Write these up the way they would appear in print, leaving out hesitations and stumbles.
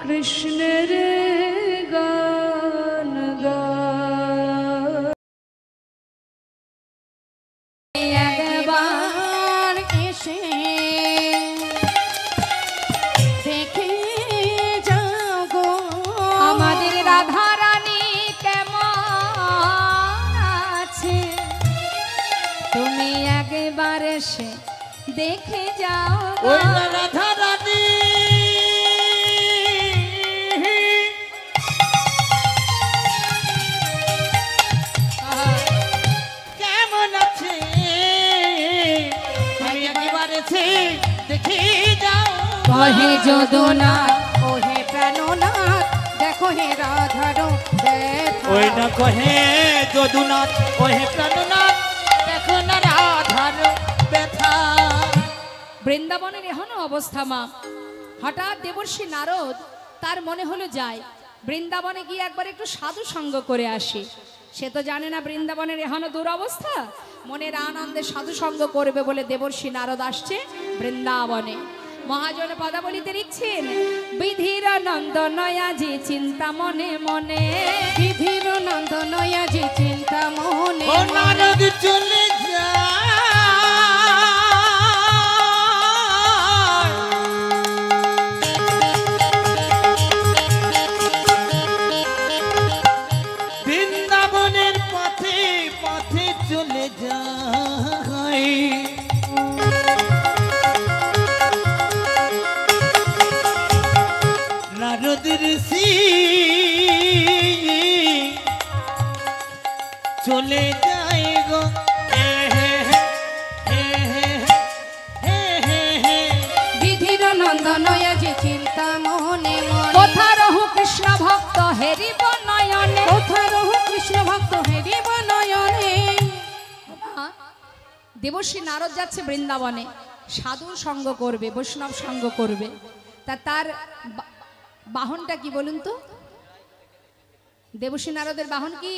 কৃষ্ণের গান একবার এসে দেখে যাও গো আমাদের রাধা রানী কেমন আছে। তুমি একবার এসে দেখে যাও ওই রাধা রানী কেমন আছে, তুমি একবার এসে দেখে যাও। কহে যদুনাথ ওহে প্রাণনাথ দেখো হে রাধার ওই না কহে যদুনাথ ওহে প্রাণনাথ দেখো না রাধার ব্যথা। বৃন্দাবনের এখনো অবস্থা মা। হঠাৎ দেবর্ষি নারদ তার মনে হলো যায় বৃন্দাবনে গিয়ে একবার একটু সাধু সঙ্গ করে আসি। সে তো জানে না বৃন্দাবনের এখনো দুরবস্থা। মনের আনন্দে সাধু সঙ্গ করবে বলে দেবর্ষি নারদ আসছে বৃন্দাবনে। মহাজন পদাবলিতে লিখছেন বিধির নন্দনয়া যে চিন্তা মনে মনে, বিধির নন্দনয়া যে চিন্তা মনে ও নারদ চলে যায় বৃন্দাবনের পথে পথে চলে যায়। নারদ ঋষি চলে যায় গো বিধির নন্দনয়া যে চিন্তা মনে মনে, কোথা রহু কৃষ্ণ ভক্ত হেরিব নয়নে, কোথা রহু কৃষ্ণ ভক্ত হেরিব নয়নে। দেবশ্রী নারদ যাচ্ছে বৃন্দাবনে, সাধুর সঙ্গ করবে, বৈষ্ণব সঙ্গ করবে। তার বাহনটা কি বলুন তো? দেবশ্রী নারদের বাহন কি?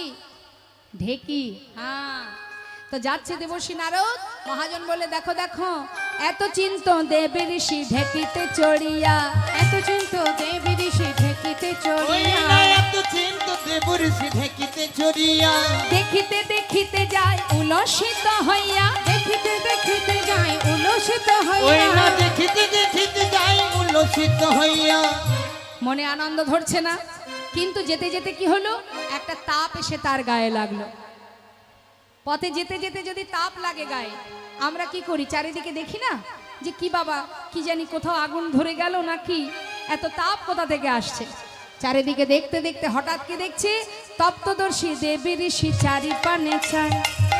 ঢেকি। হ্যাঁ, তো যাচ্ছে দেবশ্রী নারদ। মহাজন বলে দেখো দেখো এত চিন্ত দেবী ঋষি ঢেকিতে চড়িয়া, এত চিন্ত দেবী ঋষি ঢেকিতে চড়িয়া, এত চিন্ত দেবী ঋষি ঢেকিতে চড়িয়া, দেখিতে দেখিতে যায় উলসিত হইয়া, দেখিতে দেখিতে যায় উলসিত হইয়া, দেখিতে দেখিতে যায় উল্লসিত হইয়া। মনে আনন্দ ধরছে না, কিন্তু যেতে যেতে কি হলো, একটা তাপ এসে তার গায়ে লাগলো। পথে যেতে যেতে যদি তাপ লাগে গায়ে, আমরা কি করি? চারিদিকে দেখি না যে কি বাবা কি জানি কোথাও আগুন ধরে গেল নাকি, এত তাপ কোথা থেকে আসছে। চারিদিকে দেখতে দেখতে হঠাৎ কি দেখছে, তপ্তদর্শী দেবী ঋষি চারিপানে চায়,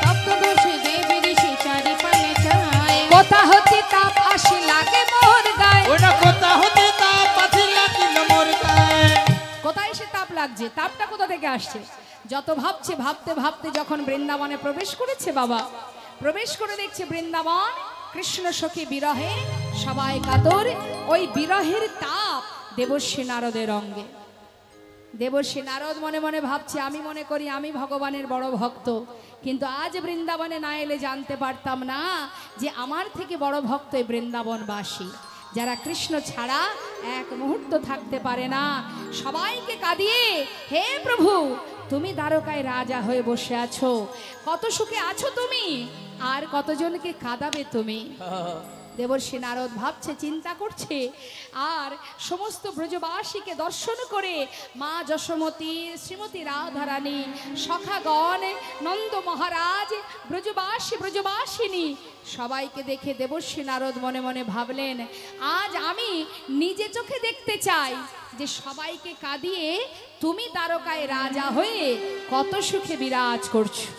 তপ্তদর্শী দেবী ঋষি চারিপানে চায়, কোথা হতে তাপ আসি লাগে মোর গায়ে, ওটা কোথা হতে তাপ আসি লাগিল মোর গায়ে। কোথায় এসে তাপ লাগছে, তাপটা কোথা থেকে আসছে? যত ভাবছে ভাবতে ভাবতে যখন বৃন্দাবনে প্রবেশ করেছে বাবা, প্রবেশ করে দেখছে বৃন্দাবন কৃষ্ণ সখী বিরহে সবাই কাতর। ওই বিরহের তাপ দেবর্ষী নারদের অঙ্গে। দেবর্ষী নারদ মনে মনে ভাবছে, আমি মনে করি আমি ভগবানের বড় ভক্ত, কিন্তু আজ বৃন্দাবনে না এলে জানতে পারতাম না যে আমার থেকে বড় ভক্ত এই বৃন্দাবনবাসী, যারা কৃষ্ণ ছাড়া এক মুহূর্ত থাকতে পারে না। সবাইকে কাঁদিয়ে, হে প্রভু তুমি দ্বারকায় রাজা হয়ে বসে আছো, কত সুখে আছো তুমি, আর কতজনকে কাঁদাবে তুমি। দেবর্ষী নারদ ভাবছে, চিন্তা করছে, আর সমস্ত ব্রজবাসীকে দর্শন করে মা যশোমতী, শ্রীমতী রাধারানী, সখাগণ, নন্দ মহারাজ, ব্রজবাসী ব্রজবাসিনী সবাইকে দেখে দেবর্ষী নারদ মনে মনে ভাবলেন, আজ আমি নিজে চোখে দেখতে চাই যে সবাইকে কাঁদিয়ে তুমি দ্বারকায় রাজা হয়ে কত সুখে বিরাজ করছো।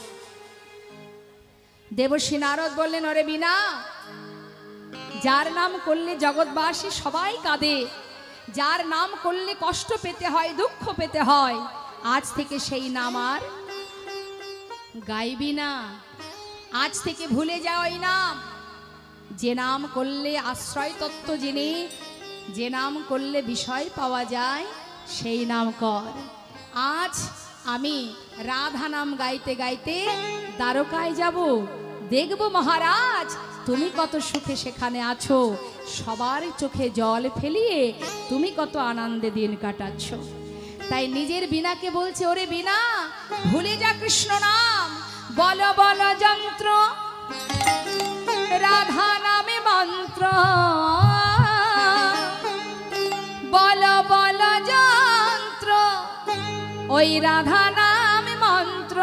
দেবর্ষী নারদ বললেন, ওরে বিনা, যার নাম করলে জগৎবাসী সবাই কাঁদে, যার নাম করলে কষ্ট পেতে হয়, দুঃখ পেতে হয়, আজ থেকে সেই নাম আর গাইবি না। আজ থেকে ভুলে যাও ওই নাম, যে নাম করলে আশ্রয় তত্ত্ব জেনে, যে নাম করলে বিষয় পাওয়া যায়, সেই নাম কর। আজ আমি রাধা নাম গাইতে গাইতে দ্বারকায় যাব, দেখব মহারাজ তুমি কত সুখে সেখানে আছো, সবার চোখে জল ফেলিয়ে তুমি কত আনন্দে দিন কাটাচ্ছ। তাই নিজের বীণাকে বলছে, ওরে বীণা ভুলে যা কৃষ্ণ নাম, বল বল যন্ত্র রাধা নামে মন্ত্র, বল বল যন্ত্র ওই রাধা নামে মন্ত্র।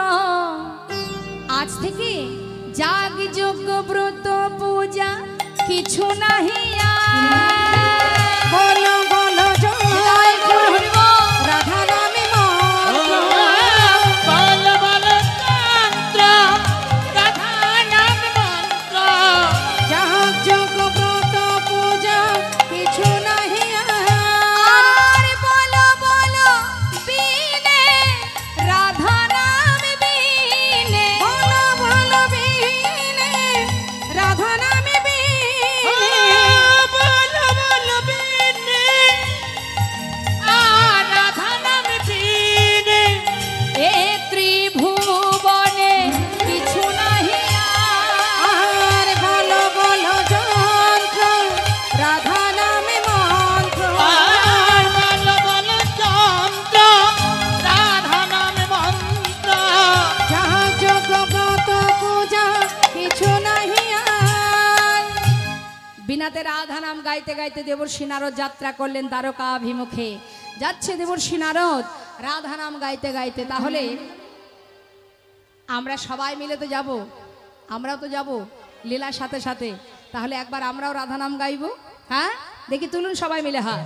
আজ থেকে যাগ যজ্ঞ ব্রত পূজা কিছু নাহি বলো বলো জয় রাধা নামে মন্ত্র, বলো বলো যন্ত্র রাধা নামে মন্ত্র, যাগ যজ্ঞ ব্রত পূজা কিছু নাহি আর বলো বলো বীণে রাধা নামে বীণে, বলো বলো বীণে রাধা নামে বীণে, বলো বলো বীণে রাধা নামে বীণে, এ ত্রিভুবনে কিছু নাহি আর বলো বলো যন্ত্র রাধা নামে মন্ত্র, আর বলো বলো যন্ত্র রাধা নামে মন্ত্র, যাহা যোগ ব্রত পূজা কিছু নাহি আর। বিনাতে রাধা নাম গাইতে গাইতে দেবর্ষি নারদ যাত্রা করলেন দ্বারকাভিমুখে। যাচ্ছে দেবর্ষি নারদ রাধা নাম গাইতে গাইতে। তাহলে আমরা সবাই মিলে তো যাব, আমরাও তো যাব লীলার সাথে সাথে। তাহলে একবার আমরাও রাধা নাম গাইবো। হ্যাঁ, দেখি তুলুন সবাই মিলে হাত।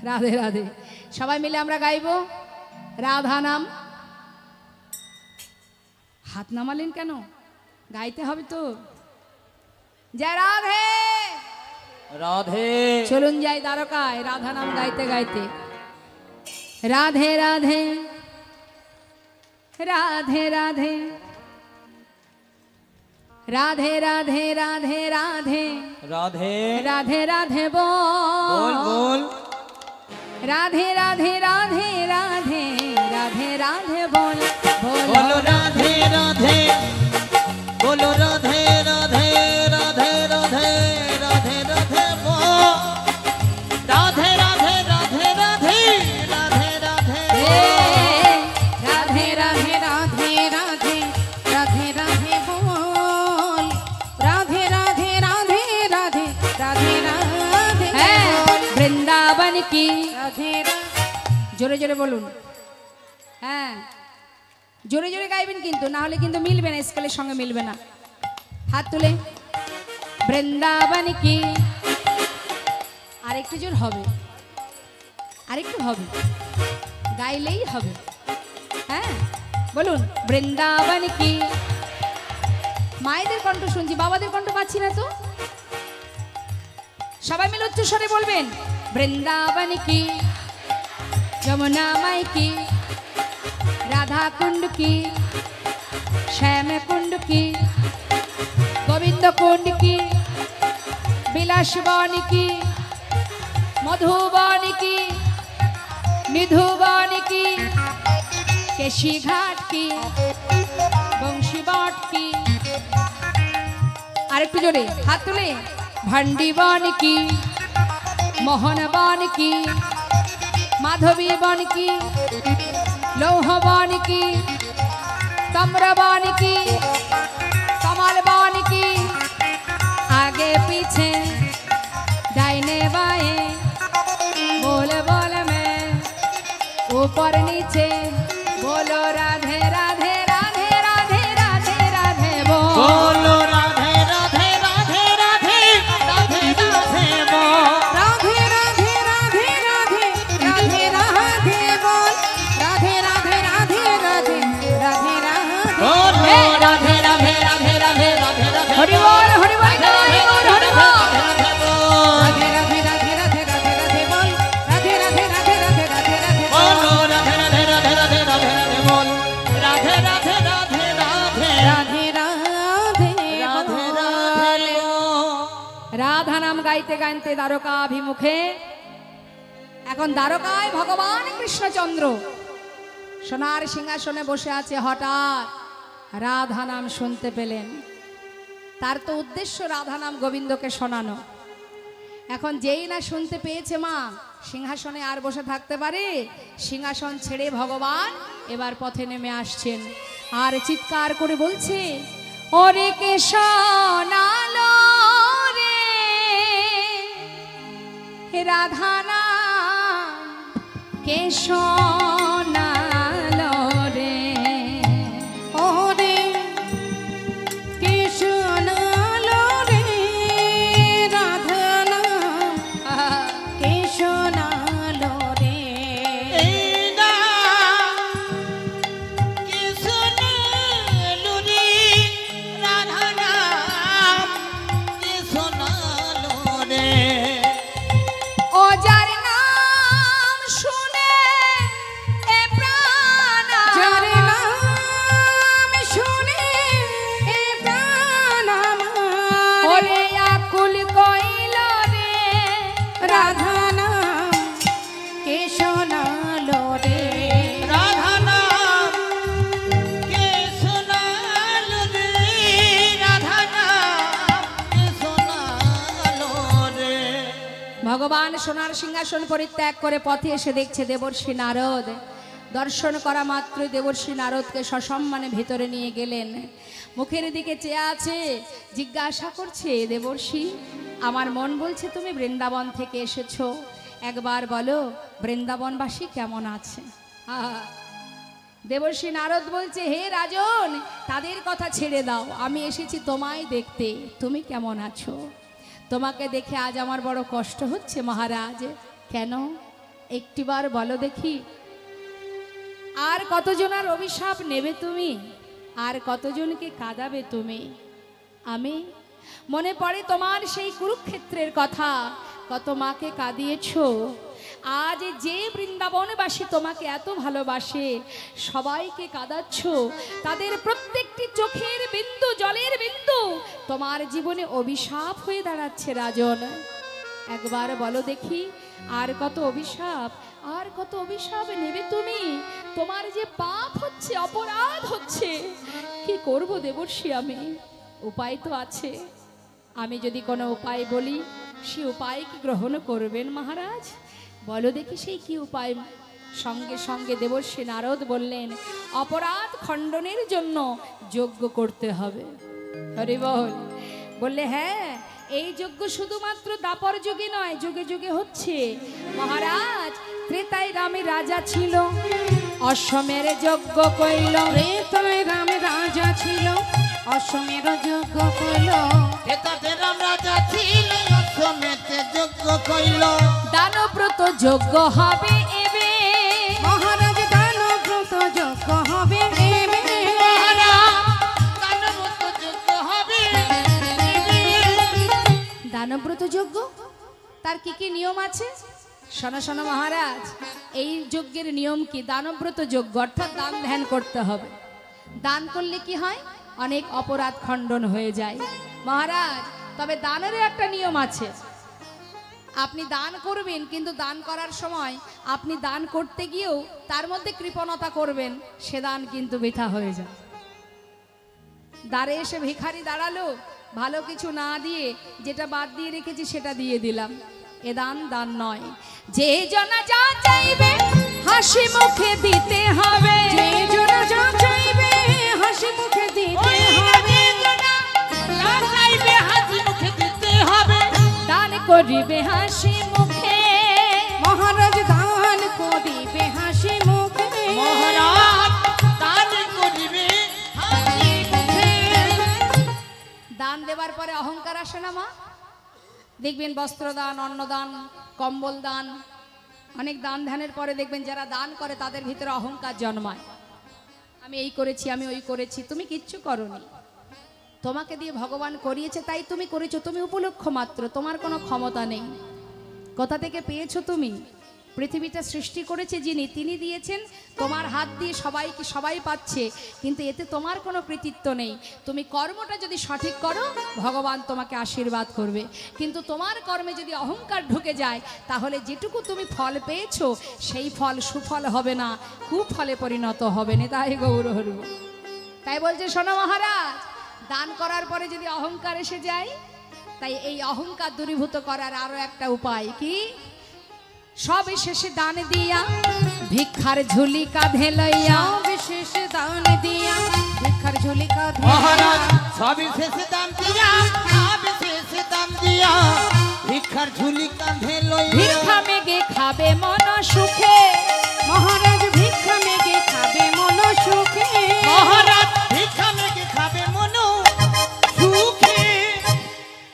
রাধে রাধে। সবাই মিলে আমরা গাইবো রাধা নাম। হাত নামালেন কেন? গাইতে হবে তো। জয় রাধে রাধে। চলুন যাই দ্বারকায় রাধা নাম গাইতে গাইতে। রাধে রাধে রাধে রাধে রাধে রাধে রাধে রাধে রাধে রাধে রাধে বল বল, রাধে রাধে রাধে রাধে রাধে রাধে বল বলো রাধে রাধে, বলো রাধে রাধে রাধে রাধে রাধে রাধে বল, রাধে রাধে রাধে রাধে রাধে রাধে রাধে রাধে রাধে রাধে রাধে রাধে বল, রাধে রাধে রাধে রাধে রাধে রাধে হ্যাঁ, বৃন্দাবন কি রাধে জোরে জোরে বলুন। হ্যাঁ, জোরে জোরে গাইবেন কিন্তু, না হলে কিন্তু মিলবে না, স্কেলের সঙ্গে মিলবে না। হাত তুলে বৃন্দাবন কি, আরেকটু জোর হবে, আরেকটু হবে, গাইলেই হবে। হ্যাঁ বলুন বৃন্দাবন কি। মায়েদের কণ্ঠ শুনছি, বাবাদের কণ্ঠ পাচ্ছি না তো। সবাই মিলে উচ্চ স্বরে বলবেন বৃন্দাবন কি, যমুনা মাই কি, রাধা কুণ্ড কি, শ্যাম কুণ্ড কি, গোবিন্দ কুণ্ড কি, বিলাস বন কি, মধুবন কি, নিধুবন কি, কেশি ঘাট কি, বংশী বট কি। আরেকটু জোরে হাত তুলে ভণ্ডি বন কি, মোহন বন কি, মাধবী বন কি, লৌহ বন কি, तम्र बन की, कमल बन की, आगे पीछे दाहिने बाएं, बोल बोल में ऊपर नीचे बोलो राधे राधे राधे राधे राधे राधे बोलो राधे राधे राधे राधे राधे राधे बोल राधे राधे राधे राधे राधे राधे बोल राधे राधे राधे राधे राधे राधे बोलो राधे राधे राधे राधे राधे राधे हरि बोल हरि बोल हरि बोल हरि बोल राधे राधे राधे राधे राधे राधे बोल राधे राधे राधे राधे राधे राधे बोलो राधे राधे राधे राधे राधे राधे बोल राधे राधे राधे राधे राधे राधे राधे রাধা নাম গাইতে গাইতে দ্বারকাভিমুখে। এখন দ্বারকায় ভগবান কৃষ্ণচন্দ্র সোনার সিংহাসনে বসে আছে। হঠাৎ রাধা নাম শুনতে পেলেন। তার তো উদ্দেশ্য রাধা নাম গোবিন্দকে শোনানো। এখন যেই না শুনতে পেয়েছে মা, সিংহাসনে আর বসে থাকতে পারে? সিংহাসন ছেড়ে ভগবান এবার পথে নেমে আসছেন, আর চিৎকার করে বলছে, ওরে কে শোনালো রে হে রাধা নাম, কে শোনালো রে, ওরে কে শোনালো রে রাধা নাম, কে শোনালো রে, কে শোনালো রে রাধা নাম, কে শোনালো রে। ও যার নাম শুনে এ প্রাণ যার নাম শুনে এ প্রাণ আমার, ওরে আকুল কইল রে রাধা নাম কে শোনালো রে, রাধা নাম কে শোনালো রে, রাধা নাম কে শোনালো রে। ভগবান সোনার সিংহাসন পরিত্যাগ করে পথে এসে দেখছে দেবর্ষি নারদ। দর্শন করা মাত্রই দেবর্ষি নারদকে সসম্মানে ভেতরে নিয়ে গেলেন। মুখের দিকে চেয়ে আছে, জিজ্ঞাসা করছে, দেবর্ষি আমার মন বলছে তুমি বৃন্দাবন থেকে এসেছো, একবার বলো বৃন্দাবনবাসী কেমন আছে। আহা! দেবর্ষি নারদ বলছে, হে রাজন, তাদের কথা ছেড়ে দাও, আমি এসেছি তোমায় দেখতে, তুমি কেমন আছো। তোমাকে দেখে আজ আমার বড় কষ্ট হচ্ছে মহারাজ। কেন একটিবার বলো দেখি, আর কতজনার অভিশাপ নেবে তুমি, আর কতজনকে কাঁদাবে তুমি। আমি মনে পড়ে তোমার সেই কুরুক্ষেত্রের কথা, কত মাকে কাঁদিয়েছো। আজ যে বৃন্দাবনবাসী তোমাকে এত ভালোবাসে, সবাইকে কাঁদাচ্ছ, তাদের প্রত্যেকটি চোখের বিন্দু, জলের বিন্দু তোমার জীবনে অভিশাপ হয়ে দাঁড়াচ্ছে রাজন। একবার বলো দেখি, আর কত অভিশাপ, আর কত অভিশাপ নেবে তুমি। তোমার যে পাপ হচ্ছে, অপরাধ হচ্ছে, কি করব দেবর্ষি আমি? উপায় তো আছে। আমি যদি কোনো উপায় বলি, সে উপায় কি গ্রহণ করবেন মহারাজ? বলো দেখি সেই কি উপায়। সঙ্গে সঙ্গে দেবর্ষি নারদ বললেন, অপরাধ খণ্ডনের জন্য যজ্ঞ করতে হবে। হরি বল। বললে হ্যাঁ, এই যজ্ঞ শুধুমাত্র দাপর যুগে নয়, যুগে যুগে হচ্ছে মহারাজ। ত্রেতায় রামে রাজা ছিল, অশ্বমের যজ্ঞ কইল। ত্রেতায় রামে রাজা ছিল, অশ্বমের যজ্ঞ কইল। এটাতে রাম রাজা ছিল, অশ্বমেতে যজ্ঞ কইল। দানব্রত যজ্ঞ হবে এবে, মহারাজ দানব্রত যজ্ঞ হবে এবে। দানব্রত যজ্ঞ হবে। দানব্রত যজ্ঞ, তার কি কি নিয়ম আছে? শোনো শোনো মহারাজ, এই যজ্ঞের নিয়ম কি? দানব্রত যজ্ঞ অর্থাৎ দান ধ্যান করতে হবে। দান করলে কি হয়? অনেক অপরাধ খণ্ডন হয়ে যায় মহারাজ। তবে দানেরও একটা নিয়ম আছে। আপনি দান করবেন, কিন্তু দান করার সময় আপনি দান করতে গিয়েও তার মধ্যে কৃপণতা করবেন, সে দান কিন্তু বৃথা হয়ে যায়। দ্বারে এসে ভিখারি দাঁড়ালো, ভালো কিছু না দিয়ে যেটা বাদ দিয়ে রেখেছি সেটা দিয়ে দিলাম, এ দান দান নয়। যে জনা যা চাইবে হাসি মুখে দিতে হবে, যে জনা যা চাইবে হাসি মুখে দিতে হবে। যা চাইবে হাসি মুখে দিতে হবে। দান করিবে হাসি মুখে, মহারাজ দান করিবে হাসি মুখে। মহারাজ দান করিবে হাসি মুখে। দান দেবার পরে অহংকার আসে না মা? দেখবেন বস্ত্রদান, অন্নদান, কম্বল দান, অনেক দান ধ্যানের পরে দেখবেন যারা দান করে তাদের ভিতরে অহংকার জন্মায়। আমি এই করেছি, আমি ওই করেছি। তুমি কিচ্ছু করনি, তোমাকে দিয়ে ভগবান করিয়েছে তাই তুমি করেছো, তুমি উপলক্ষ মাত্র, তোমার কোনো ক্ষমতা নেই। কোথা থেকে পেয়েছো তুমি? পৃথিবীটা সৃষ্টি করেছে যিনি, তিনি দিয়েছেন। তোমার হাত দিয়ে সবাই পাচ্ছে, কিন্তু এতে তোমার কোনো কৃতিত্ব নেই। তুমি কর্মটা যদি সঠিক করো, ভগবান তোমাকে আশীর্বাদ করবে। কিন্তু তোমার কর্মে যদি অহংকার ঢুকে যায়, তাহলে যেটুকু তুমি ফল পেয়েছো সেই ফল সুফল হবে না, কুফলে পরিণত হবে না। তাই গৌর হরি। তাই বলছে শোনো মহারাজ, দান করার পরে যদি অহংকার এসে যায়, তাই এই অহংকার দূরীভূত করার আরো একটা উপায় কি, সব শেষে দান দিয়া ভিক্ষার ঝুলি কাঁধে লইয়া, বিশেষ দান দিয়া ভিক্ষার ঝুলি কাঁধে মহারাজ সবই শেষে দাম দিয়া, সবই শেষে দাম দিয়া ভিক্ষার ঝুলি কাঁধে লইয়া, ভিক্ষা মেগে খাবে মন সুখে, মহারাজ ভিক্ষা মেগে খাবে মন সুখে, মহারাজ ভিক্ষা মেগে খাবে মন সুখে,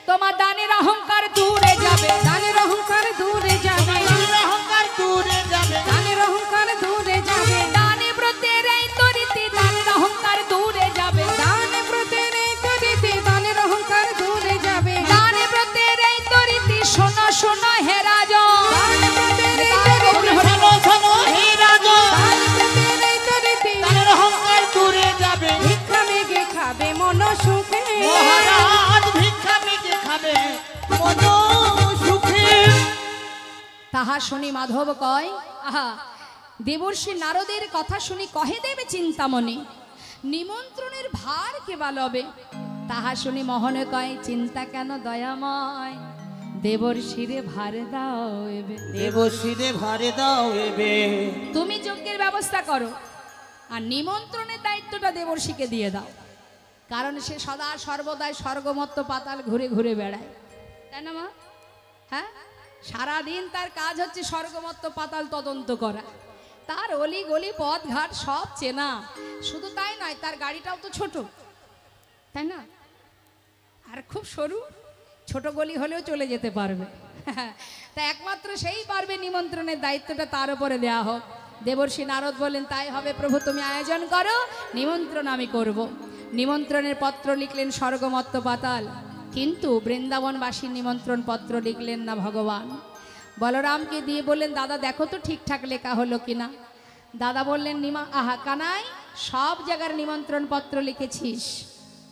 তোমার দানের অহংকার দূরে যাবে, দানের অহংকার দূরে যাবে, দানের অহংকার দূরে যাবে, দানের অহংকার দূরে যাবে, দানে ব্রতের এই তরিতে দানের অহংকার দূরে যাবে, দান ব্রতের এই তরিতে দানের অহংকার দূরে যাবে, দানে ব্রতের এই তরিতে শোনো শোনো হে রাজন, দান ব্রতের এই শোনো শোনো হে রাজন, দান ব্রতের এই তরিতে দানের অহংকার দূরে যাবে, ভিক্ষা মেগে খাবে মন সুখে, মহারাজ ভিক্ষা মেগে খাবে মন সুখে। তাহা শুনি মাধব কয়, আহা, দেবর্ষি নারদের কথা শুনি কহে দেবে চিন্তামণি, নিমন্ত্রণের ভার কে বা লবে। তাহা শুনি মোহনে কয়, চিন্তা কেন দয়াময়, দেবর্ষিরে ভার দাও এবে, দেবশিরে ভারে দাও এবে, তুমি যজ্ঞের ব্যবস্থা করো আর নিমন্ত্রণের দায়িত্বটা দেবর্ষিকে দিয়ে দাও, কারণ সে সদা সর্বদাই স্বর্গমত্ত পাতাল ঘুরে ঘুরে বেড়ায়, তাই না মা? হ্যাঁ, সারাদিন তার কাজ হচ্ছে স্বর্গমত্ত পাতাল তদন্ত করা, তার অলি গলি পথ ঘাট সব চেনা, শুধু তাই নয় তার গাড়িটাও তো ছোট, তাই না? আর খুব সরু, ছোট গলি হলেও চলে যেতে পারবে, তা একমাত্র সেই পারবে নিমন্ত্রণের দায়িত্বটা তার উপরে দেয়া হোক। দেবর্ষি নারদ বললেন, তাই হবে প্রভু, তুমি আয়োজন করো, নিমন্ত্রণ আমি করব। নিমন্ত্রণের পত্র লিখলেন স্বর্গমত্ত পাতাল, কিন্তু বৃন্দাবনবাসীর নিমন্ত্রণ পত্র লিখলেন না ভগবান। বলরামকে দিয়ে বললেন, দাদা দেখো তো ঠিকঠাক লেখা হলো কিনা। দাদা বললেন, আহা কানাই, সব জায়গার নিমন্ত্রণ পত্র লিখেছিস,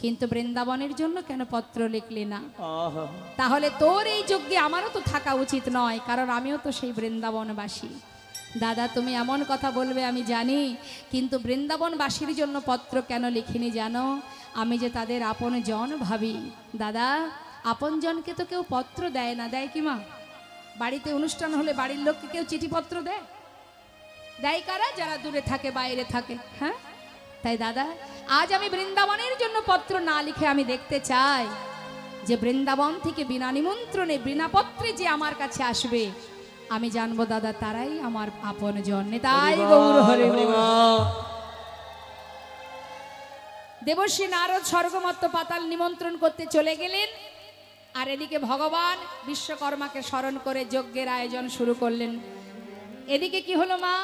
কিন্তু বৃন্দাবনের জন্য কেন পত্র লিখলি না? তাহলে তোর এই যজ্ঞে আমারও তো থাকা উচিত নয়, কারণ আমিও তো সেই বৃন্দাবনবাসী। দাদা তুমি এমন কথা বলবে আমি জানি, কিন্তু বৃন্দাবনবাসীর জন্য পত্র কেন লিখিনি জানো? আমি যে তাদের আপন জন ভাবি। দাদা, আপন জনকে তো কেউ পত্র দেয় না, দেয় কি মা? বাড়িতে অনুষ্ঠান হলে বাড়ির লোককে কেউ চিঠিপত্র দেয়? দেয় কারা? যারা দূরে থাকে, বাইরে থাকে। হ্যাঁ, তাই দাদা আজ আমি বৃন্দাবনের জন্য পত্র না লিখে আমি দেখতে চাই যে বৃন্দাবন থেকে বিনা নিমন্ত্রণে বিনা পত্রে যে আমার কাছে আসবে, আমি জানবো দাদা তারাই আমার আপন জন। তাই গৌর হরে বল। দেবর্ষি নারদ স্বর্গমত্ত পাতাল নিমন্ত্রণ করতে চলে গেলেন, আর এদিকে ভগবান বিশ্বকর্মাকে স্মরণ করে যজ্ঞের আয়োজন শুরু করলেন। এদিকে কি হলো মা?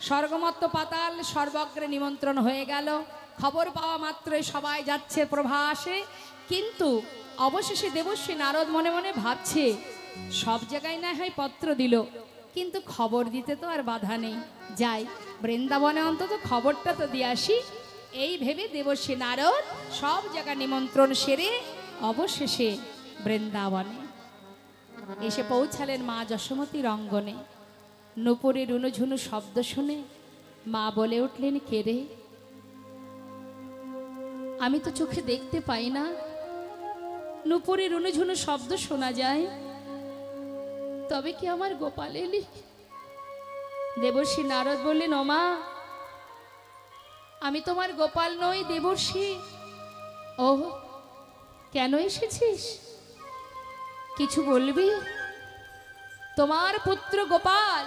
স্বর্গমত্ত পাতাল সর্বগ্রে নিমন্ত্রণ হয়ে গেল। খবর পাওয়া মাত্রই সবাই যাচ্ছে প্রভাসে, কিন্তু অবশেষে দেবর্ষি নারদ মনে মনে ভাবছে, সব জায়গায় না হয় পত্র দিল, কিন্তু খবর দিতে তো আর বাধা নেই, যাই বৃন্দাবনে অন্তত খবরটা তো দিয়ে আসি। এই ভেবে দেবর্ষি নারদ সব জায়গায় নিমন্ত্রণ সেরে অবশেষে বৃন্দাবনে এসে পৌঁছালেন মা যশোমতীর অঙ্গনে। নূপুরের রুনুঝুনু শব্দ শুনে মা বলে উঠলেন, কে রে? আমি তো চোখে দেখতে পাই না, নূপুরের রুনুঝুনু শব্দ শোনা যায়, তবে কি আমার গোপাল এলি? দেবর্ষি নারদ বললেন, ও মা, আমি তোমার গোপাল নই দেবর্ষি। ও, কেন এসেছিস? কিছু বলবি? তোমার পুত্র গোপাল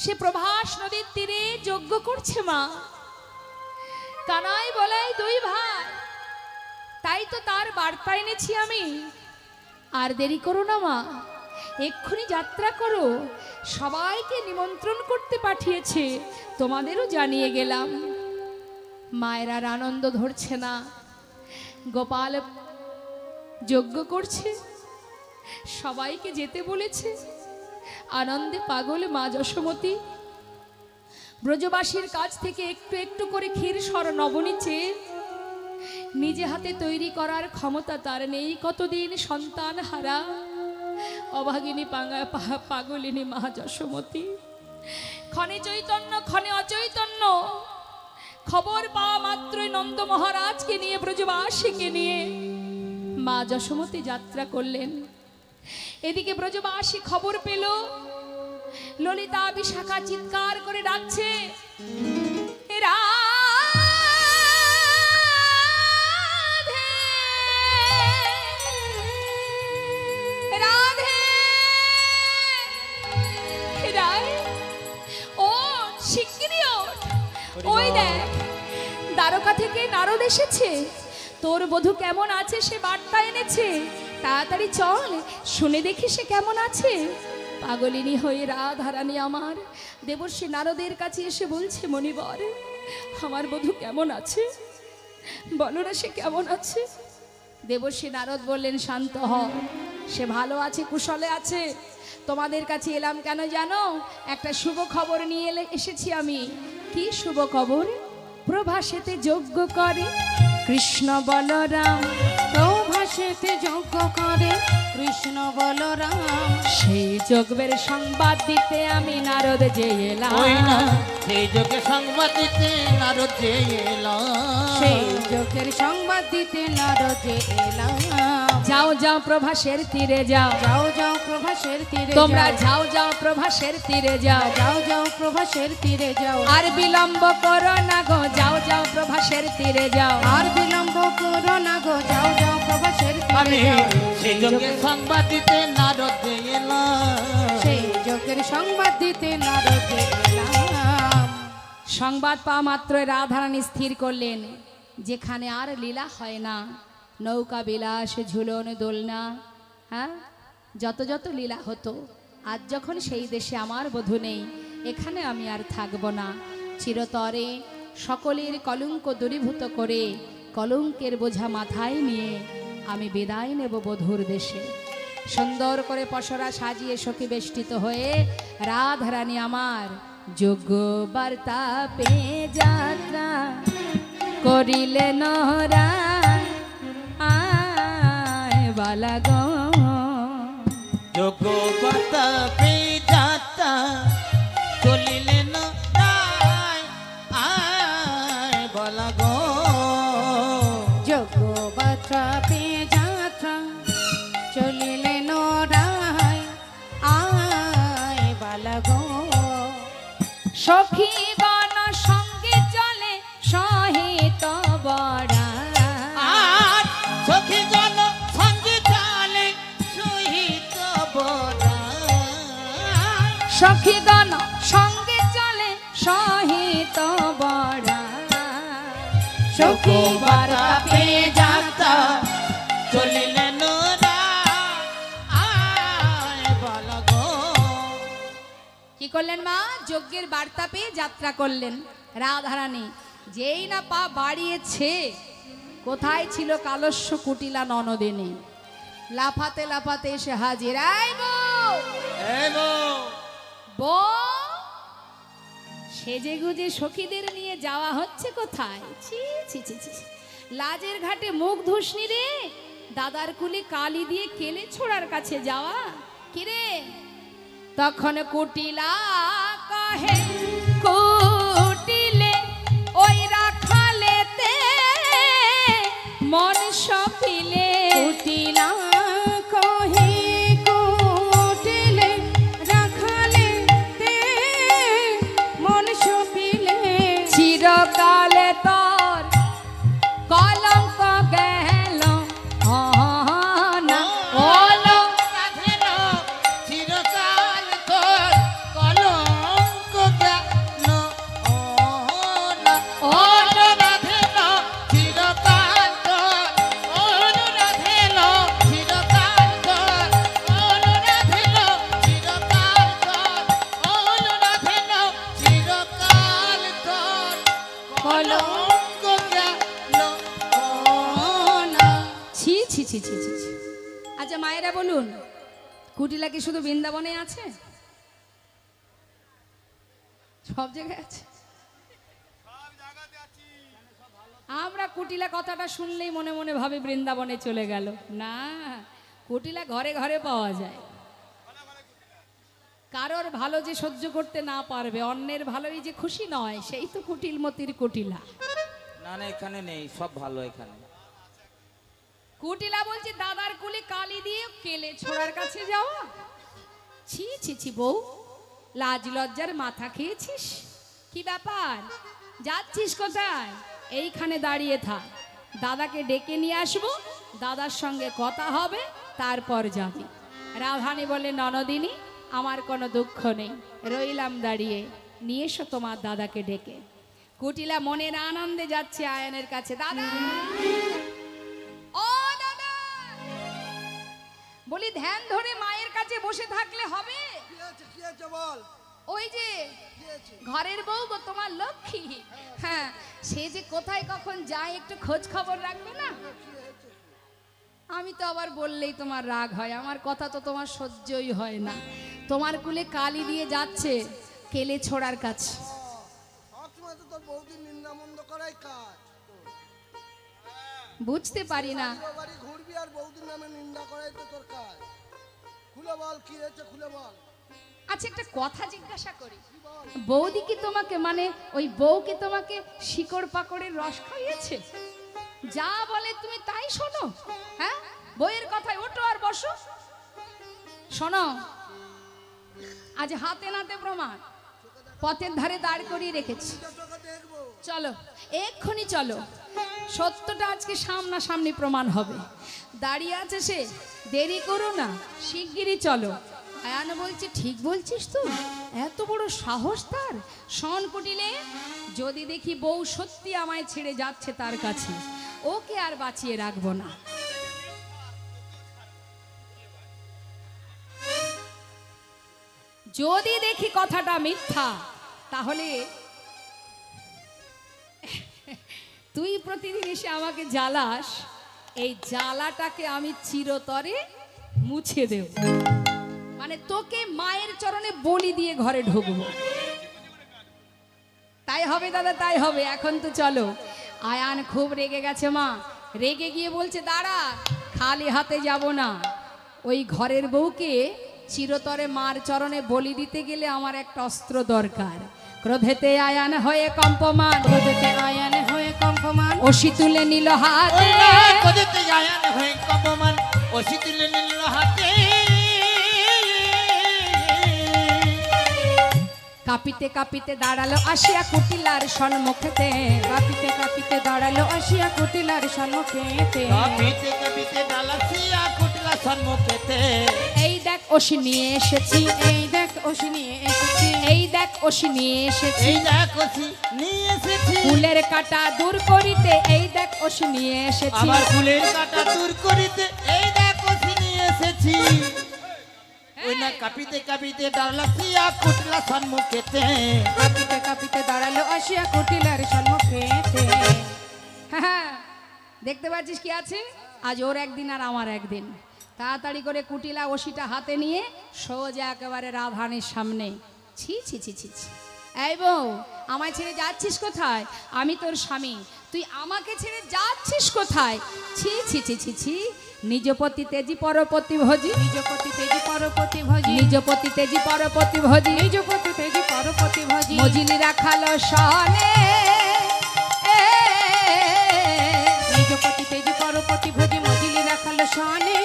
সে প্রভাস নদীর তীরে যজ্ঞ করছে মা। কানাই বলাই দুই ভাই, তাই তো তার বার্তা এনেছি আমি। আর দেরি করো না মা, এক্ষুনি যাত্রা করো, সবাইকে নিমন্ত্রণ করতে পাঠিয়েছে, তোমাদেরও জানিয়ে গেলাম। মায়ের আর আনন্দ ধরছে না, গোপাল যজ্ঞ করছে, সবাইকে যেতে বলেছে, আনন্দে পাগল মা যশোমতী। ব্রজবাসীর কাছ থেকে একটু একটু করে ক্ষীর সর নবনী চেয়ে নিজে হাতে তৈরি করার ক্ষমতা তার নেই। কতদিন সন্তান হারা অভাগিনী পাগলিনী মা যশোমতী, ক্ষণে চৈতন্য ক্ষণে অচৈতন্য, খবর পাওয়া মাত্রই নন্দ মহারাজকে নিয়ে ব্রজবাসীকে নিয়ে মা যশোমতী যাত্রা করলেন। এদিকে ব্রজবাসী খবর পেল ললিতা বিশাখা চিৎকার করে ডাকছে, রাধে রাধে রায়, ও শিগগিরই ওঠ, ওই দেখ দ্বারকা থেকে নারদ এসেছে, তোর বধূ কেমন আছে সে বার্তা এনেছে, তাড়াতাড়ি চল শুনে দেখি সে কেমন আছে। পাগলিনী হয়ে রাধারানী আমার দেবর্ষী নারদের কাছে এসে বলছে, মণিবর আমার বধূ কেমন আছে, বলো না সে কেমন আছে। দেবর্ষী নারদ বললেন, শান্ত হও, সে ভালো আছে, কুশলে আছে। তোমাদের কাছে এলাম কেন জানো? একটা শুভ খবর নিয়ে এসেছি আমি। কি শুভ খবর? প্রভাসেতে যজ্ঞ করে কৃষ্ণ বলরাম, প্রভাসেতে যজ্ঞ করে কৃষ্ণ বলরাম, সেই যজ্ঞের সংবাদ দিতে আমি নারদ যে এলাম। ওই না সেই যজ্ঞের সংবাদ দিতে নারদ যে এলাম, সেই যজ্ঞের সংবাদ দিতে নারদ যে এলাম। যাও যাও প্রভাসের তীরে যাও, যাও যাও প্রভাসের তীরে তোমরা যাও যাও প্রভাসের তীরে যাও, যাও যাও প্রভাসের তীরে যাও, আর বিলম্ব করো না গো, যাও যাও প্রভাসের তীরে যাও, আর বিলম্ব করো না গো, যাও যাও প্রভাসের আমি তীরে যাও। সেই যজ্ঞের সংবাদ দিতে নারদ যে এলাম, সেই যজ্ঞের সংবাদ দিতে নারদ যে এলাম। সংবাদ পাওয়া মাত্রই রাধারানী স্থির করলেন, যেখানে আর লীলা হয় না, নৌকা বিলাস ঝুলন দোলনা, হ্যাঁ যত যত লীলা হতো, আজ যখন সেই দেশে আমার বধূ নেই, এখানে আমি আর থাকব না। চিরতরে সকলের কলঙ্ক দূরীভূত করে কলঙ্কের বোঝা মাথায় নিয়ে আমি বিদায় নেব বধূর দেশে। সুন্দর করে পসরা সাজিয়ে সখী বেষ্টিত হয়ে রাধারানী আমার যোগ্য বার্তা পেয়ে যাত্রা করিলে নহরা আয় বালা গো, যোগ্য বার্তা পেয়ে যাত্রা চলিলেন রায় আয় বলা গো, যোগ্য বার্তা পেয়ে যাত্রা চলিলেন রায় আয় বালা গো। সখী গণ সঙ্গে চলে সহিত বড়া, আর সখী জন সঙ্গে চালে সহিত বড়া, সখী গণ সঙ্গে চলে সহিত বড়া, যোগ্য বার্তা পেয়ে যাত্রা চলিলেন রায় আয় বলা গো। কি করলেন মা? যজ্ঞের বার্তা পেয়ে যাত্রা করলেন রাধারানী। যেই না পা বাড়িয়েছে, কোথায় ছিল কালস্য কুটিলা ননদিনী, লাফাতে লাফাতে এসে হাজির। আই বউ, সেজে গুজে সখীদের নিয়ে যাওয়া হচ্ছে কোথায়? ছি ছি ছি ছি, লাজের ঘাটে মুখ ধুসনি রে, দাদার কুলি কালি দিয়ে কেলে ছোড়ার কাছে যাওয়া। কিরে? তখন কুটিলা কহে, কুটিলে ওই রাখালেতে মন সপিলে, কুটিলা কহে কুটিলে রাখালেতে মন সপিলে, চিরকালে তোর কলঙ্ক গেল না, ওলো রাধেন চিরকাল তোর কলঙ্ক গেল না, ওলো রাধেন চিরকাল তোর, ওলো রাধেন চিরকাল তোর, ওলো রাধেন চিরকাল তোর, ওলো রাধেন চিরকাল তোর কলঙ্ক গেল না। ছি ছি ছি ছি ছি ছি। আচ্ছা মায়েরা বলুন, কুটিলা কি শুধু বৃন্দাবনে আছে? সব জায়গায় আছে। আমরা কুটিলা কথাটা শুনলেই মনে মনে ভাবে বৃন্দাবনে চলে গেল। না, কুটিলা ঘরে ঘরে পাওয়া যায়। কারোর ভালো যে সহ্য করতে না পারবে, অন্যের ভালোই যে খুশি নয়, সেই তো কুটিলমতির কুটিলা। না না, এখানে নেই, সব ভালো এখানে। কুটিলা বলছে দাদার কুলে কালি দিয়ে কেলে ছোড়ার কাছে যাওয়া, ছি ছি ছি বউ, লাজ লজ্জার মাথা খেয়েছিস? কি ব্যাপার, যাচ্ছিস কোথায়? এইখানে দাঁড়িয়ে থাক, দাদাকে ডেকে নিয়ে আসবো, দাদার সঙ্গে কথা হবে, তারপর যাবি। রাধানী বলে ননদিনী, আমার কোনো দুঃখ নেই, রইলাম দাঁড়িয়ে, নিয়ে এসো তোমার দাদাকে ডেকে। কুটিলা মনের আনন্দে যাচ্ছে আয়নের কাছে। দাদা, ও দাদা, বলি ধ্যান ধরে মায়ের কাছে বসে থাকলে হবে? ওই যে ঘরের বউ গো, তোমার লক্ষ্মী, হ্যাঁ, সে যে কোথায় কখন যায় একটু খোঁজ খবর রাখবে না? আমি তো আবার বললেই তোমার রাগ হয়, আমার কথা তো তোমার সহ্যই হয় না। তোমার কুলে কালি দিয়ে যাচ্ছে কেলে ছোড়ার কাছে। বুঝতে পারি না। আচ্ছা, একটা কথা জিজ্ঞাসা করি, বৌদি কি তোমাকে, মানে ওই বউ কি তোমাকে শিকড় পাকড়ের রস খাইয়েছে? যা বলে তুমি তাই শোনো? হ্যাঁ, বইয়ের কথায় ওঠো আর বসো। শোনো, আজ হাতে নাতে প্রমাণ পথের ধারে দাঁড় করিয়ে রেখেছি, চলো এক্ষুনি চলো, সত্যটা আজকে সামনাসামনি প্রমাণ হবে। দাঁড়িয়ে আছে সে, দেরি করো না, শিগগিরই চলো। আয়ান বলছে ঠিক বলছিস তুই, এত বড় সাহস তার। শোন কুটিলে, যদি দেখি বউ সত্যি আমায় ছেড়ে যাচ্ছে তার কাছে, ওকে আর বাঁচিয়ে রাখবো না। যদি দেখি কথাটা মিথ্যা, তাহলে তুই প্রতিদিন এসে আমাকে জ্বালাস, এই জ্বালাটাকে আমি চিরতরে মুছে দেব, মানে তোকে মায়ের চরণে বলি দিয়ে ঘরে ঢুকবো। তাই হবে দাদা, তাই হবে। এখন তো চলো। আয়ান খুব রেগে গেছে মা, রেগে গিয়ে বলছে দাঁড়া, খালি হাতে যাব না, ওই ঘরের বউকে চিরতরে মার চরণে বলি দিতে গেলে আমার একটা অস্ত্র দরকার। ক্রোধেতে আয়ান হয়ে কম্পমান, ক্রোধেতে আয়ান হয়ে কম্পমান, ওষি তুলে নিল হাতে, ক্রোধেতে আয়ান হয়ে কম্পমান, ওষি তুলে নিল হাতে। কাঁপিতে কাঁপিতে দাঁড়ালো আসিয়া কুটিলার সম্মুখেতে, কাঁপিতে কাঁপিতে দাঁড়ালো আসিয়া কুটিলার সম্মুখেতে, কাঁপিতে কাঁপিতে দাঁড়াইয়া কুটিলার সম্মুখেতে। এই দেখ ওষি নিয়ে এসেছি, এই দেখ ওষি নিয়ে এসেছি, এই দেখ ওষি নিয়ে এসেছি, এই দেখ ওষি নিয়ে এসেছি, কুলের কাটা দূর করিতে, এই দেখ ওষি নিয়ে এসেছি, আমার কুলের কাটা দূর করিতে, এই দেখ ওষি নিয়ে এসেছি। ওই না কাঁপিতে কাঁপিতে দাঁড়াইয়া কুটিলার সম্মুখেতে, কাঁপিতে কাঁপিতে দাঁড়ালো আসিয়া কুটিলার সম্মুখেতে। হ্যাঁ, দেখতে পাচ্ছিস কি আছে, আজ ওর একদিন আর আমার একদিন। তাড়াতাড়ি করে কুটিলা ওষিটা হাতে নিয়ে সোজা একেবারে রাধানীর সামনে। ছি ছি ছি ছি ছি, এই বউ, আমায় ছেড়ে যাচ্ছিস কোথায়? আমি তোর স্বামী, তুই আমাকে ছেড়ে যাচ্ছিস কোথায়? ছি ছি ছি ছি ছি, নিজপতি তেজি পরপতি ভজি, নিজপতি তেজি পরপতি ভজি, নিজপতি তেজি পরপতি ভজি, নিজপতি তেজি পরপতি ভজি, মজিলি রাখালো সনে, নিজপতি তেজি পরপতি ভজি, মজিলি রাখালো সনে।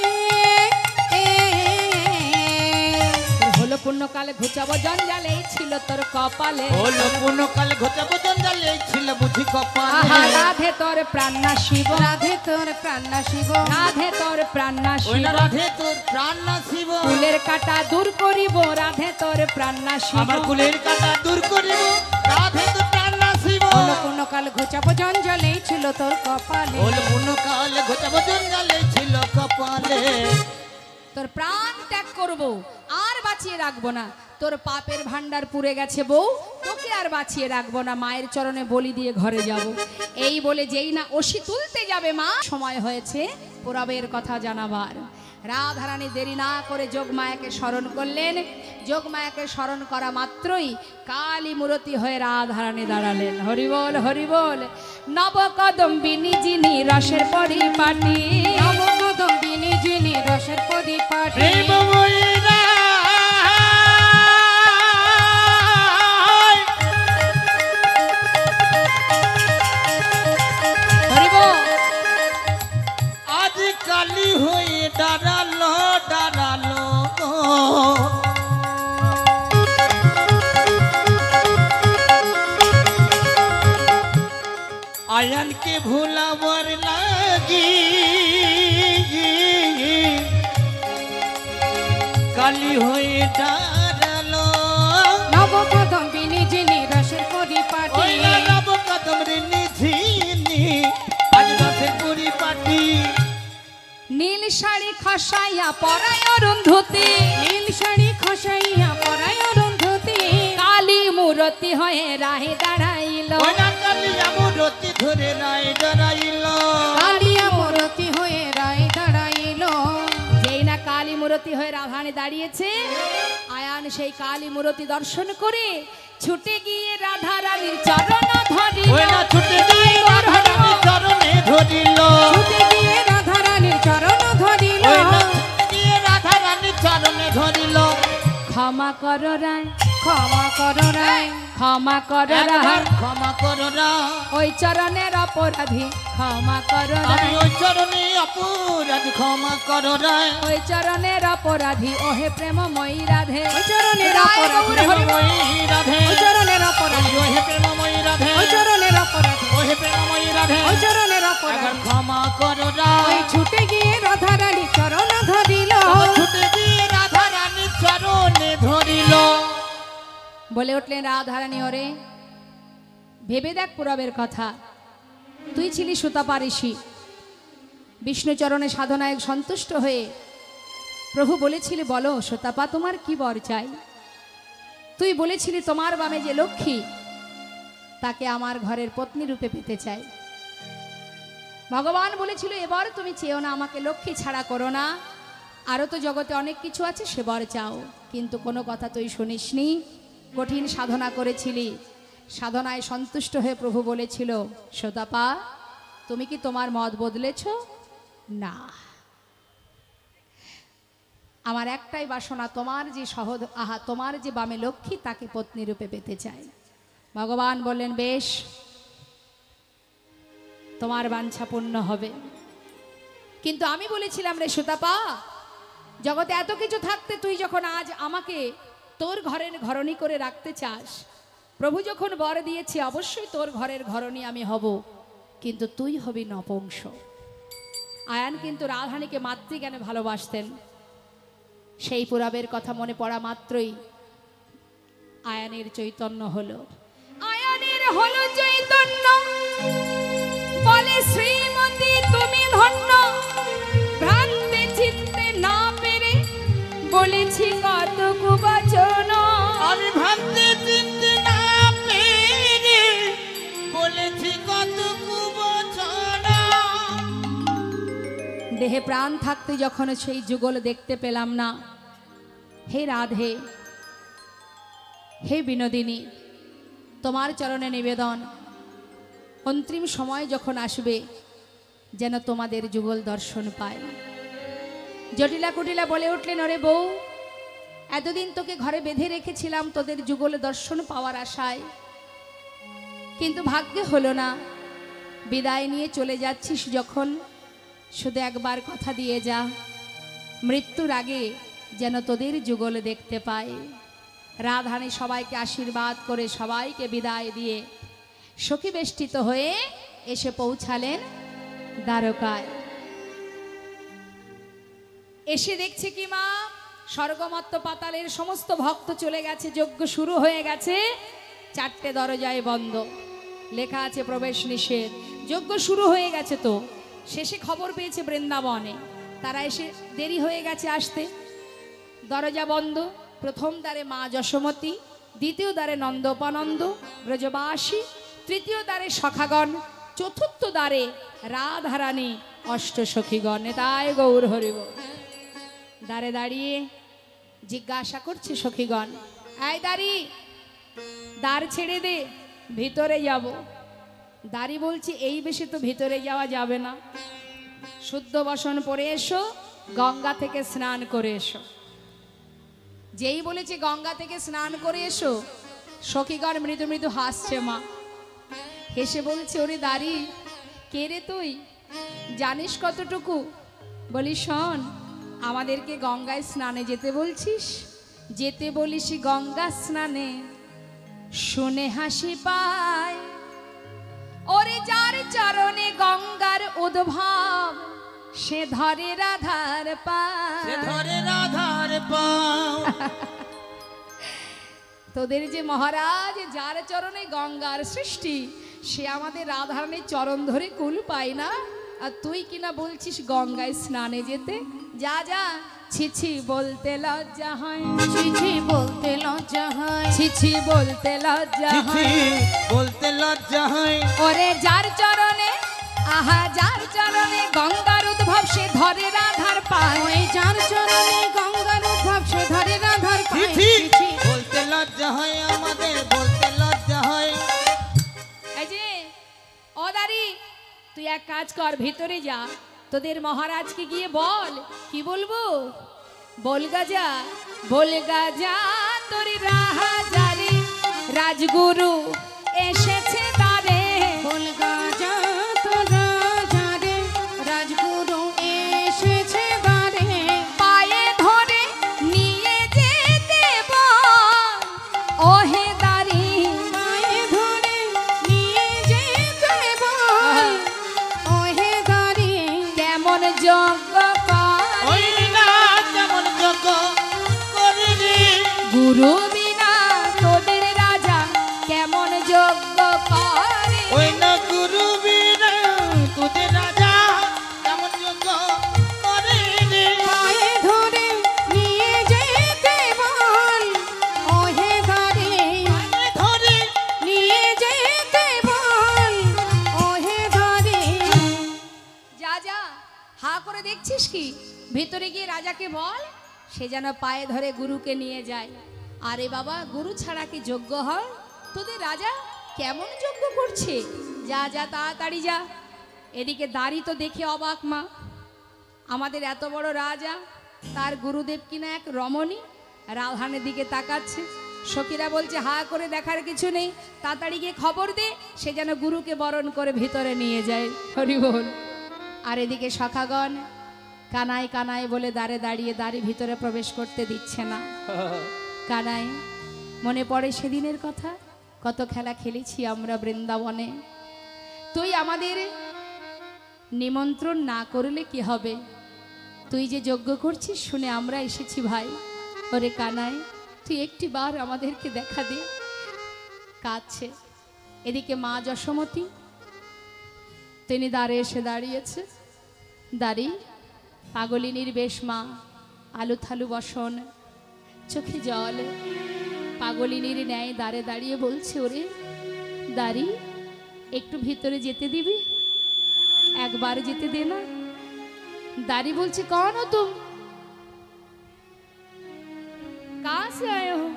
হলো পুণ্যকালে ঘুচাবো জঞ্জালে, এই ছিল তোর কপালে, হলো পুণ্যকালে ঘটাবো জঞ্জালে, এই ছিল বুঝি কপালে। আহা রাধে তোর প্রাণ না শিব, রাধে তোর প্রাণ না শিব, রাধে তোর প্রাণ না ওই শিব, না রাধে তোর প্রাণ না শিব, ফুলের কাটা দূর করিব, রাধে তোর প্রাণ না শিব, আমার কুলের কাটা দূর করিব, রাধে তোর প্রাণ না শিব। হলো পুণ্যকাল ঘুচাবো জঞ্জালে, এই ছিল তোর কপালে, হলো পুণ্যকালে ঘটাবো জঞ্জালে, এই ছিল কপালে। তোর প্রাণ ত্যাগ করব, আর বাঁচিয়ে রাখবো না। তোর পাপের ভান্ডার পুড়ে গেছে বউ, তোকে আর বাঁচিয়ে রাখবো না, মায়ের চরণে বলি দিয়ে ঘরে যাব। এই বলে যেই না ওষি তুলতে যাবে মা, সময় হয়েছে পুরবের কথা জানাবার। রাধারানী দেরি না করে যোগমায়াকে স্মরণ করলেন। যোগমায়াকে স্মরণ করা মাত্রই কালী মূরতি হয়ে রাধারানী দাঁড়ালেন। হরিবল হরিবল। নবকদম্বিনী যিনি রসের পরিপাটি, নবকদম্বিনী যিনি রসের পরিপাটি, তোকে ভুলাবার লাগি কালি হয়ে দাঁড়ালো নবকদম বিনি যিনি রসের পরিপাটি ওই না নবকদম রিনি ঝিনি আজ রসের পরিপাটি নীল শাড়ি খসাইয়া পরায় অরুন্ধতী নীল শাড়ি খসাইয়া পরায় অরুন্ধতী কালী মূরতি হয়ে রাহে দাঁড়াইল ওই না কালিয়া মূরতি ধরে রায় দাঁড়াইল কালিয়া মূরতি হয়ে রায় দাঁড়াইল যেই না কালী মূরতি হয়ে রাধারানী দাঁড়িয়েছে আয়ান সেই কালী মূরতি দর্শন করে ছুটে গিয়ে রাধারানীর চরণ ধরিল ওই না ছুটে গিয়ে রাধারানীর চরণে ধরিল ছুটে গিয়ে রাধারানীর চরণ ধরিল ওই না ছুটে গিয়ে রাধারানীর চরণে ধরিল ক্ষমা কর রায় ক্ষমা করো রায় ক্ষমা কর রায় একবার ক্ষমা করো না ওই চরণের অপরাধী ক্ষমা কর আমি রায় ওই চরণে অপরাধ ক্ষমা করো রায় ওই চরণের অপরাধী ওহে প্রেমময়ী রাধে ওই চরণের রায় অপরাধী গৌর হরি বল। প্রেমময়ী রাধে ওই চরণের অপরাধী ওহে প্রেমময়ী রাধে ওই চরণের অপরাধী ওহে প্রেমময়ী রাধে ওই চরণের একবার অপরাধী ক্ষমা করো না ওই ছুটে গিয়ে রাধারানী চরণ ধরিল ছুটে গিয়ে রাধারানীর চরণে ধরিল বলে উঠলেন রাধারানী ওরে ভেবে দেখ পুরবের কথা তুই ছিলি সুতাপা ঋষি বিষ্ণুচরণে সাধনায় সন্তুষ্ট হয়ে প্রভু বলেছিলি বলো সুতাপা তোমার কি বর চাই তুই বলেছিলি তোমার বামে যে লক্ষ্মী তাকে আমার ঘরের পত্নী রূপে পেতে চাই ভগবান বলেছিল এবার তুমি চেয়েও না আমাকে লক্ষ্মী ছাড়া করো না আরও তো জগতে অনেক কিছু আছে সে বর চাও কিন্তু কোনো কথা তুই শুনিসনি কঠিন সাধনা করেছিলি সাধনায় সন্তুষ্ট হয়ে প্রভু বলেছিল সুতাপা তুমি কি তোমার মত বদলেছ না আমার একটাই বাসনা তোমার যে তোমার যে বামে লক্ষ্মী তাকে পত্নী রূপে পেতে চাই ভগবান বললেন বেশ তোমার বাঞ্ছা পূর্ণ হবে কিন্তু আমি বলেছিলাম রে সুতাপা জগতে এত কিছু থাকতে তুই যখন আজ আমাকে তোর ঘরের ঘরণী করে রাখতে চাস প্রভু যখন বর দিয়েছে অবশ্যই তোর ঘরের ঘরণী আমি হব কিন্তু তুই হবি নপুংস আয়ান কিন্তু রাধারানীকে মাতৃজ্ঞানে ভালোবাসতেন সেই পুরাবের কথা মনে পড়া মাত্রই আয়ানের চৈতন্য হলো আয়ানের হলো চৈতন্য বলে শ্রীমতী তুমি ধন্য ভ্রান্তে চিত্তে না পেরে বলেছি কত কুবচন আমি ভাবতে চিনতে না পেরে বলেছি কত কুবচন দেহে প্রাণ থাকতে যখন সেই যুগল দেখতে পেলাম না হে রাধে হে বিনোদিনী তোমার চরণে নিবেদন অন্তিম সময় যখন আসবে যেন তোমাদের যুগল দর্শন পায় জটিলা কুটিলা বলে উঠলেন ওরে বউ এতদিন তোকে ঘরে বেঁধে রেখেছিলাম তোদের যুগল দর্শন পাওয়ার আশায় কিন্তু ভাগ্যে হলো না বিদায় নিয়ে চলে যাচ্ছিস যখন শুধু একবার কথা দিয়ে যা মৃত্যুর আগে যেন তোদের যুগল দেখতে পায় রাধারানী সবাইকে আশীর্বাদ করে সবাইকে বিদায় দিয়ে সখী বেষ্টিত হয়ে এসে পৌঁছালেন দ্বারকায় এসে দেখছে কি মা স্বর্গমত্ত পাতালের সমস্ত ভক্ত চলে গেছে যজ্ঞ শুরু হয়ে গেছে চারটে দরজায় বন্ধ লেখা আছে প্রবেশ নিষেধ যজ্ঞ শুরু হয়ে গেছে তো শেষে খবর পেয়েছে বৃন্দাবনে তারা এসে দেরি হয়ে গেছে আসতে দরজা বন্ধ প্রথম দ্বারে মা যশোমতী দ্বিতীয় দ্বারে নন্দোপানন্দ ব্রজবাসী তৃতীয় দ্বারে সখাগণ চতুর্থ দ্বারে রাধারানী অষ্টসখীগণ নেতায় গৌর হরিব দ্বারে দাঁড়িয়ে জিজ্ঞাসা করছে সখীগণ আয় দাঁড়ি দ্বার ছেড়ে দে ভিতরে যাব দাঁড়ি বলছি এই বেশি তো ভিতরে যাওয়া যাবে না শুদ্ধ বসন পরে এসো গঙ্গা থেকে স্নান করে এসো যেই বলেছে গঙ্গা থেকে স্নান করে এসো সখীগণ মৃদু মৃদু হাসছে মা হেসে বলছে ওরে দাঁড়ি কে রে তুই জানিস কতটুকু বলি শোন আমাদেরকে গঙ্গায় স্নানে যেতে বলছিস যেতে বলিস গঙ্গা স্নানে শুনে হাসি পায় ওরে যার চরণে গঙ্গার উদ্ভব সে ধরে রাধার পা। সে ধরে রাধার পাও। তোদের যে মহারাজ যার চরণে গঙ্গার সৃষ্টি সে আমাদের রাধারানীর চরণ ধরে কুল পায় না, আর তুই কিনা বলছিস গঙ্গায় স্নানে যেতে। যা যা, ছিছি বলতে লজ্জা হয়, চিঠি বলতে লজ্জা হয়, ছিছি বলতে লজ্জা চিঠি হয়। বলতে লজ্জা হয়। ওরে যার চরণে, আহা যার চরণে গঙ্গার উদ্ভব সে ধরে রাধার পায়। ওই যার চরণে গঙ্গার উদ্ভব সে ধরে রাধার পায়। চিঠি চিঠি বলতে লজ্জা হয়, আমাদের বলতে লজ্জা হয়। এই যে ও দাঁড়ি, তুই এক কাজ কর, ভিতরে যা, তোদের মহারাজকে গিয়ে বল। কি বলবো? বলগা যা, বলগা যা তোর রাজারে রাজগুরু এসেছে দ্বারে। বলগা যা তোর রাজারে রাজগুরু এসেছে দ্বারে। পায়ে ধরে নিয়ে যেতে বল, ওহে দাঁড়ি। পায়ে ধরে নিয়ে যেতে বল, ওহে দাঁড়ি। কেমন যজ্ঞ করে ওই না কেমন যোগ্য করে রে। গুরু বিনা তোদের রাজা কেমন যজ্ঞ করে। ওই না গুরু বিনা তোদের রাজা কেমন যোগ্য করে রে। পায়ে ধরে নিয়ে যেতে বল, ওহে দাঁড়ি। পায়ে ধরে নিয়ে যেতে বল, ওহে দাঁড়ি। যা যা, হা করে দেখছিস কি? ভিতরে গিয়ে রাজাকে বল সে যেন পায়ে ধরে গুরুকে নিয়ে যায়। আরে বাবা, গুরু ছাড়া কি যোগ্য হয়? তোদের রাজা কেমন যোগ্য করছে? যা যা, তাড়াতাড়ি যা। এদিকে দাড়ি তো দেখে অবাক মা, আমাদের এত বড় রাজা, তার গুরুদেব কিনা এক রমণী রাধানের দিকে তাকাচ্ছে। সখীরা বলছে হা করে দেখার কিছু নেই, তাড়াতাড়ি গিয়ে খবর দে সে যেন গুরুকে বরণ করে ভিতরে নিয়ে যায়। হরি বল। আর এদিকে সখাগণ কানাই কানাই বলে দাঁড়ে দাঁড়িয়ে দাঁড়ি ভিতরে প্রবেশ করতে দিচ্ছে না। কানাই, মনে পড়ে সেদিনের কথা? কত খেলা খেলেছি আমরা বৃন্দাবনে। তুই আমাদের নিমন্ত্রণ না করলে কি হবে? তুই যে যজ্ঞ করছিস শুনে আমরা এসেছি ভাই। ওরে কানাই, তুই একটি বার আমাদেরকে দেখা দে। কাঁদছে। এদিকে মা যশোমতী, তিনি দ্বারে এসে দাঁড়িয়েছে। দাঁড়ি পাগলিনীর বেশ মা, আলু থালু বসন, চোখে জল, পাগলিনীর ন্যায় দাঁড়ে দাঁড়িয়ে বলছে ওরে দাঁড়ি, একটু ভিতরে যেতে দিবি? একবার যেতে দে না। दारी बोलছে कौन हो तुम, कहाँ से आए हो?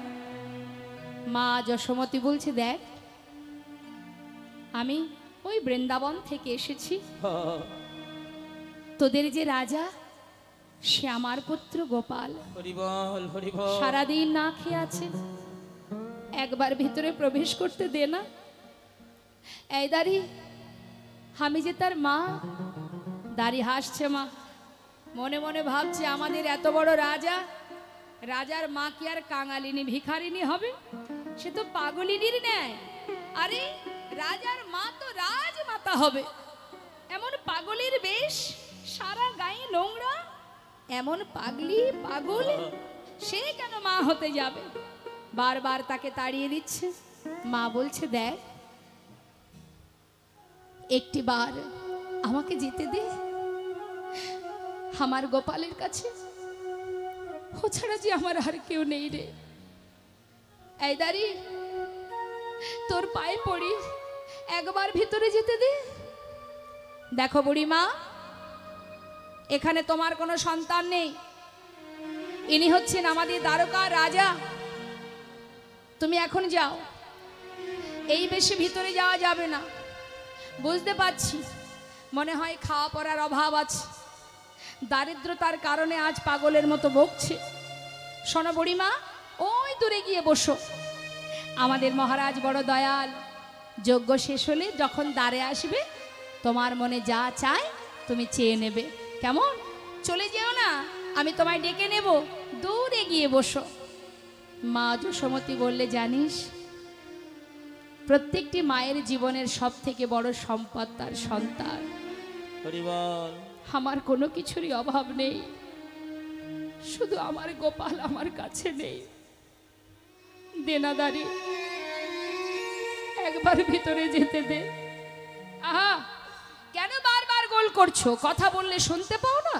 মা যশোমতী বলছে দেখ আমি ওই বৃন্দাবন থেকে এসেছি। তোদের যে রাজা সে আমার পুত্র গোপাল। হরিবল হরিবল। সারাদিন না খেয়ে আছে, একবার ভিতরে প্রবেশ করতে দে না। এই দাঁড়ি, আমি যে তার মা। দাঁড়ি হাসছে মা, মনে মনে ভাবছে আমাদের এত বড় রাজা, রাজার মা কি আর কাঙালিনী ভিখারিনী হবে? সে তো পাগলিনীর ন্যায়। আরে রাজার মা তো রাজমাতা হবে। এমন পাগলের বেশ, সারা গায়ে নোংরা, এমন পাগলি পাগল, সে কেন মা হতে যাবে? বারবার তাকে তাড়িয়ে দিচ্ছে। মা বলছে দেখ একটি বার আমাকে যেতে দে আমার গোপালের কাছে, ও ছাড়া যে আমার আর কেউ নেই রে। এই দাঁড়ি, তোর পায়ে পড়ি, একবার ভিতরে যেতে দে। দেখো বুড়িমা, এখানে তোমার কোনো সন্তান নেই, ইনি হচ্ছেন আমাদের দ্বারকা রাজা। তুমি এখন যাও, এই বেশি ভিতরে যাওয়া যাবে না। বুঝতে পারছি মনে হয় খাওয়া পড়ার অভাব আছে, দারিদ্রতার কারণে আজ পাগলের মতো বকছে। শোনো বুড়িমা, ওই দূরে গিয়ে বসো। আমাদের মহারাজ বড় দয়াল, যজ্ঞ শেষ হলে যখন দ্বারে আসবে তোমার মনে যা চায় তুমি চেয়ে নেবে, কেমন? চলে যেও না, আমি তোমায় ডেকে নেব, দূরে গিয়ে বসো। মা যশোমতী বললে জানিস প্রত্যেকটি মায়ের জীবনের সব থেকে বড় সম্পদ তার সন্তান। হরি বল। আমার কোনো কিছুরই অভাব নেই, শুধু আমার গোপাল আমার কাছে নেই। দেনাদারি, একবার ভিতরে যেতে দে। আহা, কেন বারবার গোল করছো? কথা বললে শুনতে পাও না?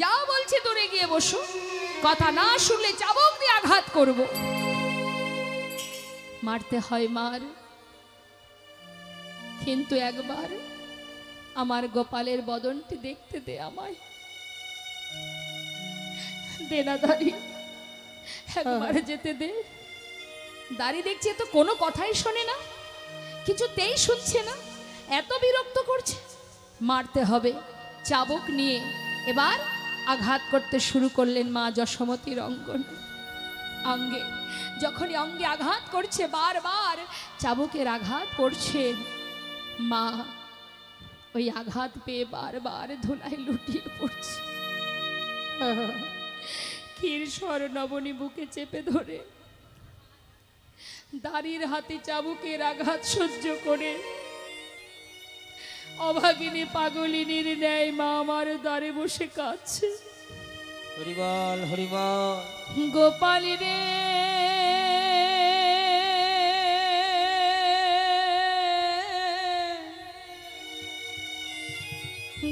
যাও বলছি, দূরে গিয়ে বসো। কথা না শুনলে চাবুক দিয়ে আঘাত করব। মারতে হয় মার, কিন্তু একবার আমার গোপালের বদনটি দেখতে দে আমায়। দেনাদারি, একবার যেতে দে। দাড়ি দেখছি তো কোনো কথাই শোনে না, কিছুতেই শুনছে না, এত বিরক্ত করছে। মারতে হবে। চাবুক নিয়ে এবার আঘাত করতে শুরু করলেন মা যশোমতীর অঙ্গে। যখনই অঙ্গে আঘাত করছে, বারবার চাবুকের আঘাত পড়ছে, মা ওই আঘাত পেয়ে বারবার ধুলায় লুটিয়ে পড়ছে। ক্ষীর স্বর্ণবনী বুকে চেপে ধরে দাড়ির হাতে চাবুকের আঘাত সহ্য করে অভাগিনী পাগলিনীর ন্যায় মা আমার দ্বারে বসে কাঁদছে। হরি বল, হরি বল। গোপাল রে,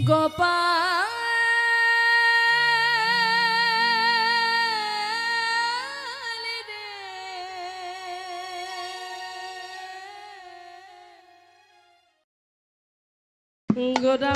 গোপাল রে, গোরা